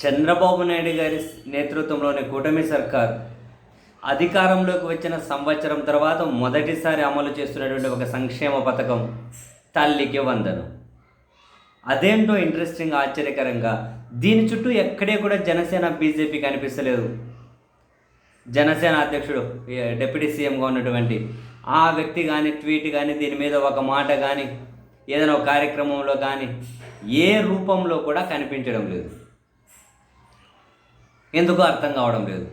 చంద్రబాబు నాయుడు గారి నేతృత్వంలోని కూటమి సర్కార్ అధికారంలోకి వచ్చిన సంవత్సరం తర్వాత మొదటిసారి అమలు చేస్తున్నటువంటి ఒక సంక్షేమ పథకం తల్లికి వందనం. అదేంటో ఇంట్రెస్టింగ్, ఆశ్చర్యకరంగా దీని చుట్టూ ఎక్కడే కూడా జనసేన బీజేపీ కనిపిస్తలేదు. జనసేన అధ్యక్షుడు డిప్యూటీ సీఎంగా ఉన్నటువంటి ఆ వ్యక్తి కానీ ట్వీట్ కానీ దీని మీద ఒక మాట కానీ ఏదైనా ఒక కార్యక్రమంలో కానీ ఏ రూపంలో కూడా కనిపించడం లేదు. ఎందుకో అర్థం కావడం లేదు.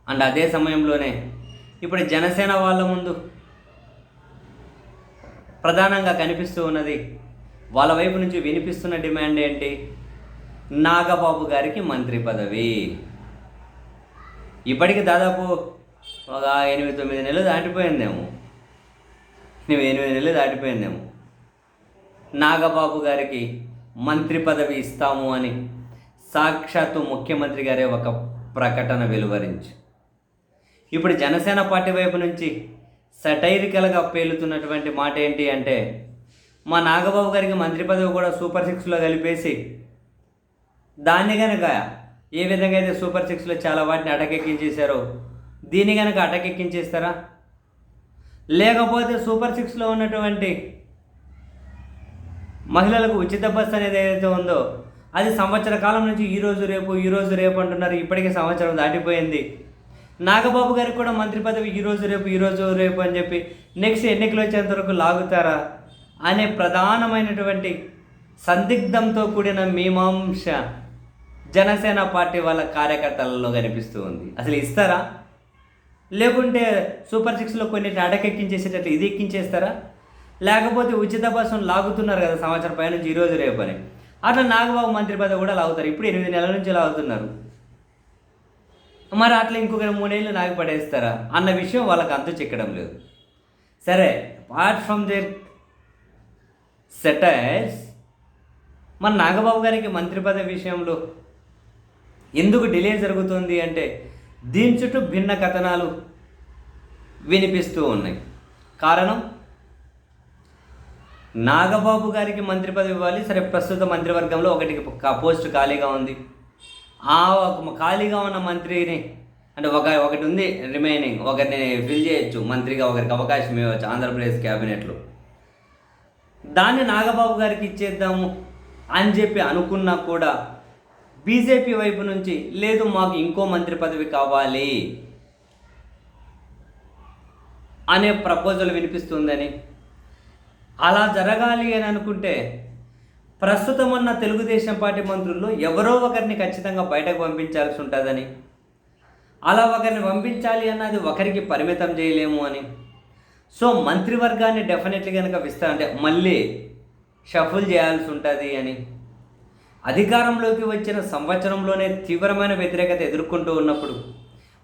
అండ్ అదే సమయంలోనే ఇప్పుడు జనసేన వాళ్ళ ముందు ప్రధానంగా కనిపిస్తూ ఉన్నది, వాళ్ళ వైపు నుంచి వినిపిస్తున్న డిమాండ్ ఏంటి? నాగబాబు గారికి మంత్రి పదవి. ఇప్పటికి దాదాపు ఒక 8-9 నెలలు దాటిపోయిందేమో. 8 నెలలు దాటిపోయిందేమో. నాగబాబు గారికి మంత్రి పదవి ఇస్తాము అని సాక్షాత్తు ముఖ్యమంత్రి గారే ఒక ప్రకటన వెలువరించి ఇప్పుడు జనసేన పార్టీ వైపు నుంచి సటైరికల్గా పేలుతున్నటువంటి మాట ఏంటి అంటే, మా నాగబాబు గారికి మంత్రి పదవి కూడా సూపర్ సిక్స్లో కలిపేసి దాన్ని కనుక ఏ విధంగా అయితే సూపర్ సిక్స్లో చాలా వాటిని అటకెక్కించేశారో దీన్ని కనుక అటకెక్కించేస్తారా? లేకపోతే సూపర్ సిక్స్లో ఉన్నటువంటి మహిళలకు ఉచిత బస్సు అనేది ఏదైతే ఉందో అది సంవత్సర కాలం నుంచి ఈరోజు రేపు అంటున్నారు. ఇప్పటికే సంవత్సరం దాటిపోయింది. నాగబాబు గారికి కూడా మంత్రి పదవి ఈరోజు రేపు అని చెప్పి నెక్స్ట్ ఎన్నికలు వచ్చేంత వరకు లాగుతారా అనే ప్రధానమైనటువంటి సందిగ్ధంతో కూడిన మీమాంస జనసేన పార్టీ వాళ్ళ కార్యకర్తలలో కనిపిస్తూ ఉంది. అసలు ఇస్తారా? లేకుంటే సూపర్ సిక్స్లో కొన్ని అడకెక్కించేసేటట్లు ఇది ఎక్కించేస్తారా? లేకపోతే ఉచిత బస్సును లాగుతున్నారు కదా సంవత్సరం పై నుంచి ఈరోజు రేపు అని, అట్లా నాగబాబు మంత్రి పదవి కూడా లాగుతారు. ఇప్పుడు 8 నెలల నుంచి లాగుతున్నారు. మరి అట్లా ఇంకొక 3 ఏళ్ళు నాగి పడేస్తారా అన్న విషయం వాళ్ళకి అంతు చిక్కడం లేదు. సరే, అపార్ట్ ఫ్రమ్ దేర్ సెటైర్స్, మన నాగబాబు గారికి మంత్రి పదవి విషయంలో ఎందుకు డిలే జరుగుతుంది అంటే దీని చుట్టూ భిన్న కథనాలు వినిపిస్తూ ఉన్నాయి. కారణం, నాగబాబు గారికి మంత్రి పదవి ఇవ్వాలి. సరే, ప్రస్తుత మంత్రివర్గంలో ఒకటి పోస్ట్ ఖాళీగా ఉంది. ఆ ఖాళీగా ఉన్న మంత్రిని అంటే ఒకటి ఉంది రిమైనింగ్, ఒకరిని ఫిల్ చేయొచ్చు మంత్రిగా, ఒకరికి అవకాశం ఇవ్వచ్చు ఆంధ్రప్రదేశ్ క్యాబినెట్లో. దాన్ని నాగబాబు గారికి ఇచ్చేద్దాము అని చెప్పి అనుకున్నా కూడా బీజేపీ వైపు నుంచి లేదు, మాకు ఇంకో మంత్రి పదవి కావాలి అనే ప్రపోజల్ వినిపిస్తుందని. అలా జరగాలి అని అనుకుంటే ప్రస్తుతం ఉన్న తెలుగుదేశం పార్టీ మంత్రుల్లో ఎవరో ఒకరిని ఖచ్చితంగా బయటకు పంపించాల్సి ఉంటుందని, అలా ఒకరిని పంపించాలి అన్నది ఒకరికి పరిమితం చేయలేము అని. సో మంత్రివర్గాన్ని డెఫినెట్లీ కనుక అంటే మళ్ళీ షఫుల్ చేయాల్సి ఉంటుంది అని, అధికారంలోకి వచ్చిన సంవత్సరంలోనే తీవ్రమైన వ్యతిరేకత ఎదుర్కొంటూ ఉన్నప్పుడు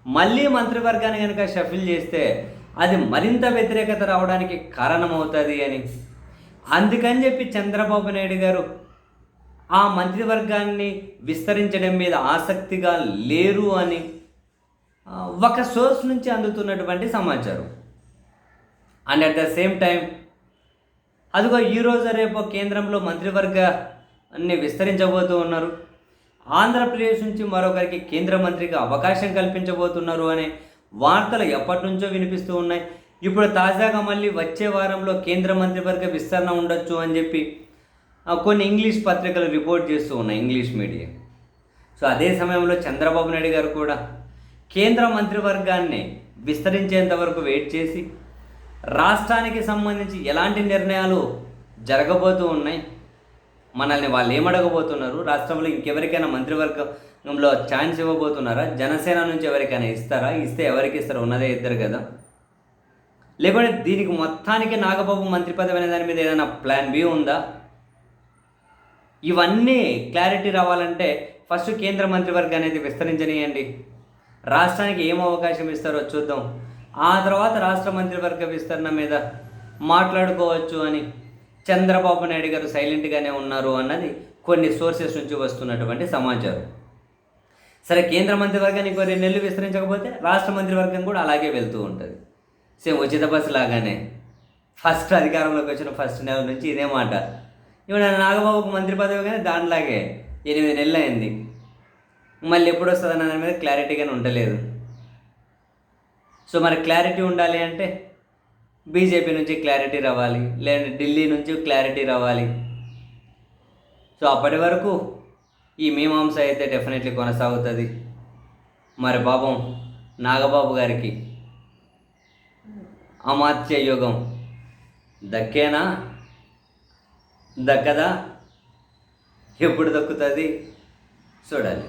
మళ్ళీ మంత్రివర్గాన్ని కనుక షఫుల్ చేస్తే అది మరింత వ్యతిరేకత రావడానికి కారణమవుతుంది అని, అందుకని చెప్పి చంద్రబాబు నాయుడు గారు ఆ మంత్రివర్గాన్ని విస్తరించడం మీద ఆసక్తిగా లేరు అని ఒక సోర్స్ నుంచి అందుతున్నటువంటి సమాచారం. And at the same time అదిగో ఈరోజు రేపు కేంద్రంలో మంత్రివర్గాన్ని విస్తరించబోతూ ఉన్నారు. ఆంధ్రప్రదేశ్ నుంచి మరొకరికి కేంద్ర మంత్రిగా అవకాశం కల్పించబోతున్నారు అనే వార్తలు ఎప్పటి నుంచో వినిపిస్తూ ఉన్నాయి. ఇప్పుడు తాజాగా మళ్ళీ వచ్చే వారంలో కేంద్ర మంత్రివర్గ విస్తరణ ఉండొచ్చు అని చెప్పి కొన్ని ఇంగ్లీష్ పత్రికలు రిపోర్ట్ చేస్తూ ఉన్నాయి, ఇంగ్లీష్ మీడియా. సో అదే సమయంలో చంద్రబాబు నాయుడు గారు కూడా కేంద్ర మంత్రివర్గాన్ని విస్తరించేంత వరకు వెయిట్ చేసి రాష్ట్రానికి సంబంధించి ఎలాంటి నిర్ణయాలు జరగబోతూ ఉన్నాయి, మనల్ని వాళ్ళు ఏమడగబోతున్నారు, రాష్ట్రంలో ఇంకెవరికైనా మంత్రివర్గంలో ఛాన్స్ ఇవ్వబోతున్నారా, జనసేన నుంచి ఎవరికైనా ఇస్తారా, ఇస్తే ఎవరికి ఇస్తారో ఉన్నదే ఇద్దరు కదా, లేకుంటే దీనికి మొత్తానికి నాగబాబు మంత్రి పదవి అనే దాని మీద ఏదైనా ప్లాన్ బి ఉందా? ఇవన్నీ క్లారిటీ రావాలంటే ఫస్ట్ కేంద్ర మంత్రివర్గం అనేది విస్తరించనియండి, రాష్ట్రానికి ఏం అవకాశం ఇస్తారో చూద్దాం, ఆ తర్వాత రాష్ట్ర మంత్రివర్గ విస్తరణ మీద మాట్లాడుకోవచ్చు అని చంద్రబాబు నాయుడు గారు సైలెంట్గానే ఉన్నారు అన్నది కొన్ని సోర్సెస్ నుంచి వస్తున్నటువంటి సమాచారం. సరే, కేంద్ర మంత్రివర్గాన్ని ఇంకో 2 నెలలు విస్తరించకపోతే రాష్ట్ర మంత్రివర్గం కూడా అలాగే వెళ్తూ ఉంటుంది. సేమ్ ఉచిత బస్సు లాగానే ఫస్ట్ అధికారంలోకి వచ్చిన ఫస్ట్ నెల నుంచి ఇదే మాట. ఇప్పుడు నాగబాబుకు మంత్రి పదవి కానీ దానిలాగే 8 నెలలు అయింది. మళ్ళీ ఎప్పుడు వస్తుంది దాని మీద క్లారిటీగానే ఉండలేదు. సో మరి క్లారిటీ ఉండాలి అంటే బీజేపీ నుంచి క్లారిటీ రావాలి, లేదంటే ఢిల్లీ నుంచి క్లారిటీ రావాలి. సో అప్పటి వరకు ఈ మీమాంస అయితే డెఫినెట్లీ కొనసాగుతుంది. మరి పాపం నాగబాబు గారికి అమాత్య యుగం దక్కేనా, దక్కదా, ఎప్పుడు దక్కుతుంది చూడాలి.